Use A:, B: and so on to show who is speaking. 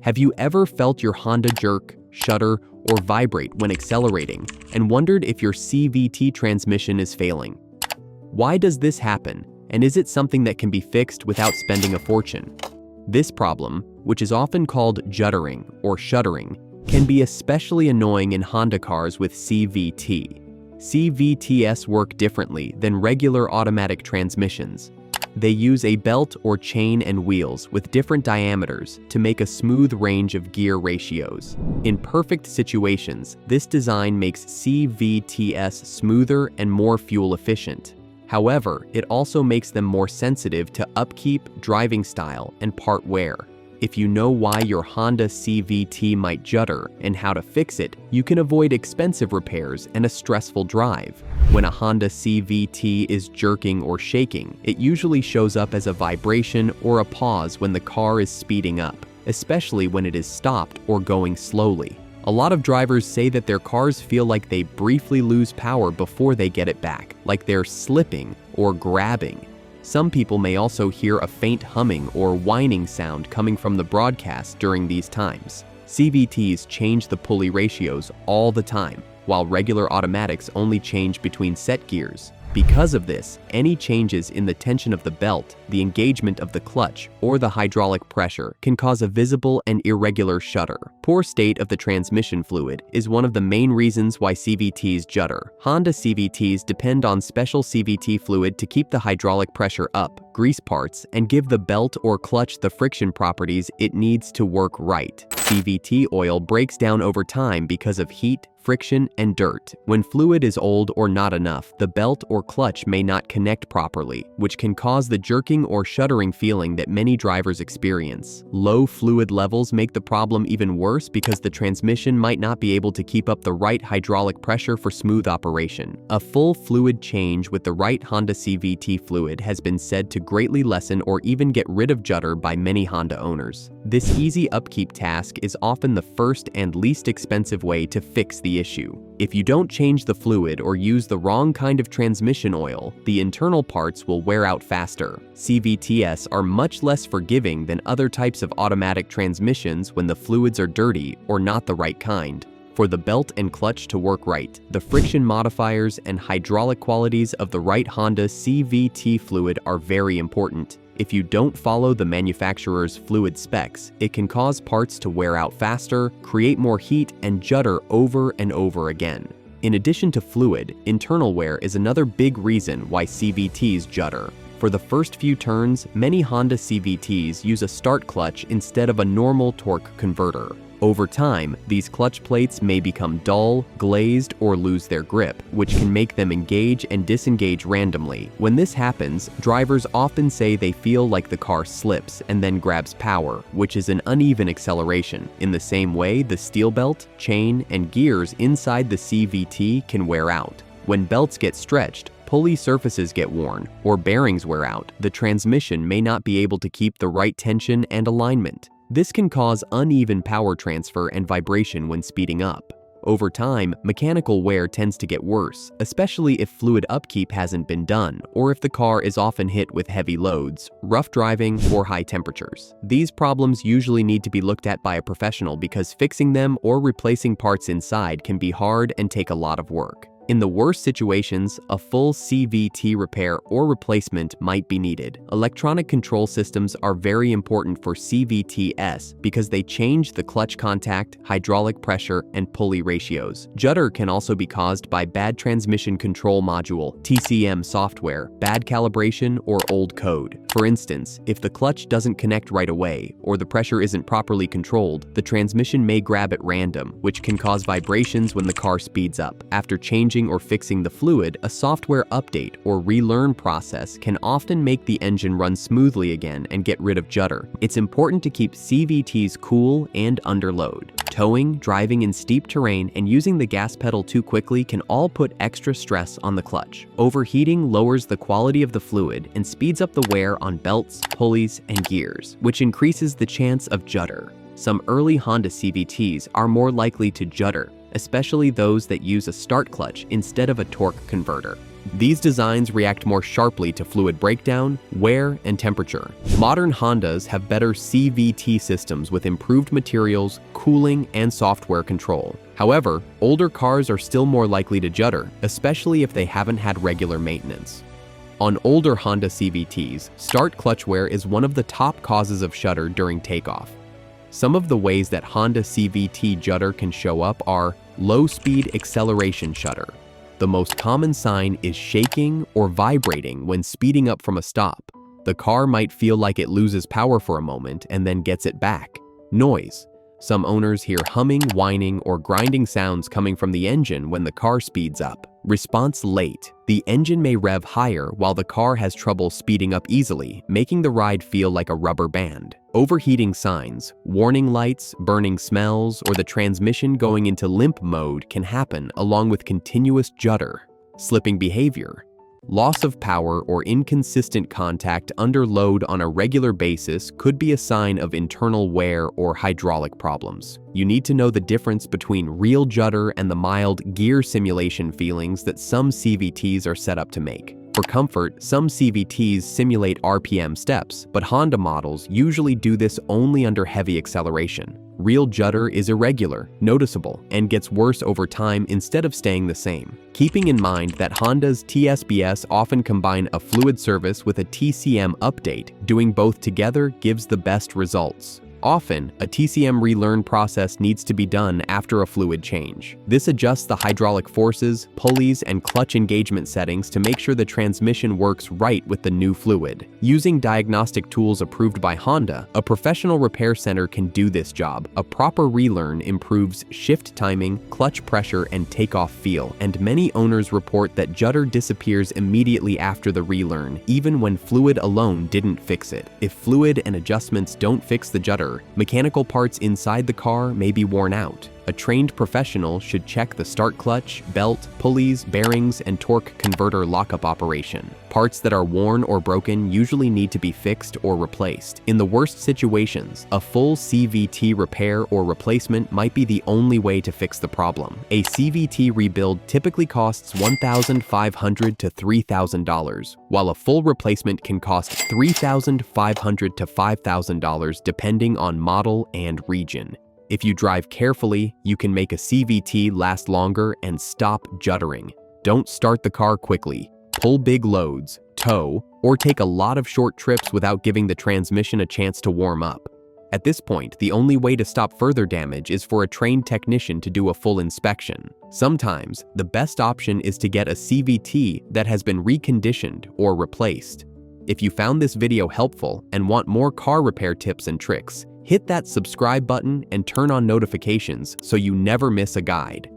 A: Have you ever felt your Honda jerk, shudder, or vibrate when accelerating and wondered if your CVT transmission is failing? Why does this happen, and is it something that can be fixed without spending a fortune? This problem, which is often called juddering or shuddering, can be especially annoying in Honda cars with CVT. CVTs work differently than regular automatic transmissions. They use a belt or chain and wheels with different diameters to make a smooth range of gear ratios. In perfect situations, this design makes CVTs smoother and more fuel efficient. However, it also makes them more sensitive to upkeep, driving style, and part wear. If you know why your Honda CVT might judder and how to fix it, you can avoid expensive repairs and a stressful drive. When a Honda CVT is jerking or shaking, it usually shows up as a vibration or a pause when the car is speeding up, especially when it is stopped or going slowly. A lot of drivers say that their cars feel like they briefly lose power before they get it back, like they're slipping or grabbing. Some people may also hear a faint humming or whining sound coming from the broadcast during these times. CVTs change the pulley ratios all the time, while regular automatics only change between set gears. Because of this, any changes in the tension of the belt, the engagement of the clutch, or the hydraulic pressure can cause a visible and irregular shudder. Poor state of the transmission fluid is one of the main reasons why CVTs judder. Honda CVTs depend on special CVT fluid to keep the hydraulic pressure up, grease parts, and give the belt or clutch the friction properties it needs to work right. CVT oil breaks down over time because of heat, friction, and dirt. When fluid is old or not enough, the belt or clutch may not connect properly, which can cause the jerking or shuddering feeling that many drivers experience. Low fluid levels make the problem even worse because the transmission might not be able to keep up the right hydraulic pressure for smooth operation. A full fluid change with the right Honda CVT fluid has been said to greatly lessen or even get rid of judder by many Honda owners. This easy upkeep task is often the first and least expensive way to fix the issue. If you don't change the fluid or use the wrong kind of transmission oil, the internal parts will wear out faster. CVTs are much less forgiving than other types of automatic transmissions when the fluids are dirty or not the right kind. For the belt and clutch to work right, the friction modifiers and hydraulic qualities of the right Honda CVT fluid are very important. If you don't follow the manufacturer's fluid specs, it can cause parts to wear out faster, create more heat, and judder over and over again. In addition to fluid, internal wear is another big reason why CVTs judder. For the first few turns, many Honda CVTs use a start clutch instead of a normal torque converter. Over time, these clutch plates may become dull, glazed, or lose their grip, which can make them engage and disengage randomly. When this happens, drivers often say they feel like the car slips and then grabs power, which is an uneven acceleration. In the same way, the steel belt, chain, and gears inside the CVT can wear out. When belts get stretched, pulley surfaces get worn, or bearings wear out, the transmission may not be able to keep the right tension and alignment. This can cause uneven power transfer and vibration when speeding up. Over time, mechanical wear tends to get worse, especially if fluid upkeep hasn't been done, or if the car is often hit with heavy loads, rough driving, or high temperatures. These problems usually need to be looked at by a professional because fixing them or replacing parts inside can be hard and take a lot of work. In the worst situations, a full CVT repair or replacement might be needed. Electronic control systems are very important for CVTs because they change the clutch contact, hydraulic pressure, and pulley ratios. Judder can also be caused by bad transmission control module, TCM software, bad calibration, or old code. For instance, if the clutch doesn't connect right away or the pressure isn't properly controlled, the transmission may grab at random, which can cause vibrations when the car speeds up. After changing or fixing the fluid, a software update or relearn process can often make the engine run smoothly again and get rid of judder. It's important to keep CVTs cool and under load. Towing, driving in steep terrain, and using the gas pedal too quickly can all put extra stress on the clutch. Overheating lowers the quality of the fluid and speeds up the wear on belts, pulleys, and gears, which increases the chance of judder. Some early Honda CVTs are more likely to judder, especially those that use a start clutch instead of a torque converter. These designs react more sharply to fluid breakdown, wear, and temperature. Modern Hondas have better CVT systems with improved materials, cooling, and software control. However, older cars are still more likely to judder, especially if they haven't had regular maintenance. On older Honda CVTs, start clutch wear is one of the top causes of shudder during takeoff. Some of the ways that Honda CVT judder can show up are low-speed acceleration shudder. The most common sign is shaking or vibrating when speeding up from a stop. The car might feel like it loses power for a moment and then gets it back. Noise. Some owners hear humming, whining, or grinding sounds coming from the engine when the car speeds up. Response late. The engine may rev higher while the car has trouble speeding up easily, making the ride feel like a rubber band. Overheating signs, warning lights, burning smells, or the transmission going into limp mode can happen along with continuous judder. Slipping behavior. Loss of power or inconsistent contact under load on a regular basis could be a sign of internal wear or hydraulic problems. You need to know the difference between real judder and the mild gear simulation feelings that some CVTs are set up to make. For comfort, some CVTs simulate RPM steps, but Honda models usually do this only under heavy acceleration. Real judder is irregular, noticeable, and gets worse over time instead of staying the same. Keeping in mind that Honda's TSBS often combine a fluid service with a TCM update, doing both together gives the best results. Often, a TCM relearn process needs to be done after a fluid change. This adjusts the hydraulic forces, pulleys, and clutch engagement settings to make sure the transmission works right with the new fluid. Using diagnostic tools approved by Honda, a professional repair center can do this job. A proper relearn improves shift timing, clutch pressure, and takeoff feel, and many owners report that judder disappears immediately after the relearn, even when fluid alone didn't fix it. If fluid and adjustments don't fix the judder, mechanical parts inside the car may be worn out. A trained professional should check the start clutch, belt, pulleys, bearings, and torque converter lockup operation. Parts that are worn or broken usually need to be fixed or replaced. In the worst situations, a full CVT repair or replacement might be the only way to fix the problem. A CVT rebuild typically costs $1,500 to $3,000, while a full replacement can cost $3,500 to $5,000 depending on model and region. If you drive carefully, you can make a CVT last longer and stop juddering. Don't start the car quickly. Pull big loads, tow, or take a lot of short trips without giving the transmission a chance to warm up. At this point, the only way to stop further damage is for a trained technician to do a full inspection. Sometimes, the best option is to get a CVT that has been reconditioned or replaced. If you found this video helpful and want more car repair tips and tricks, hit that subscribe button and turn on notifications so you never miss a guide.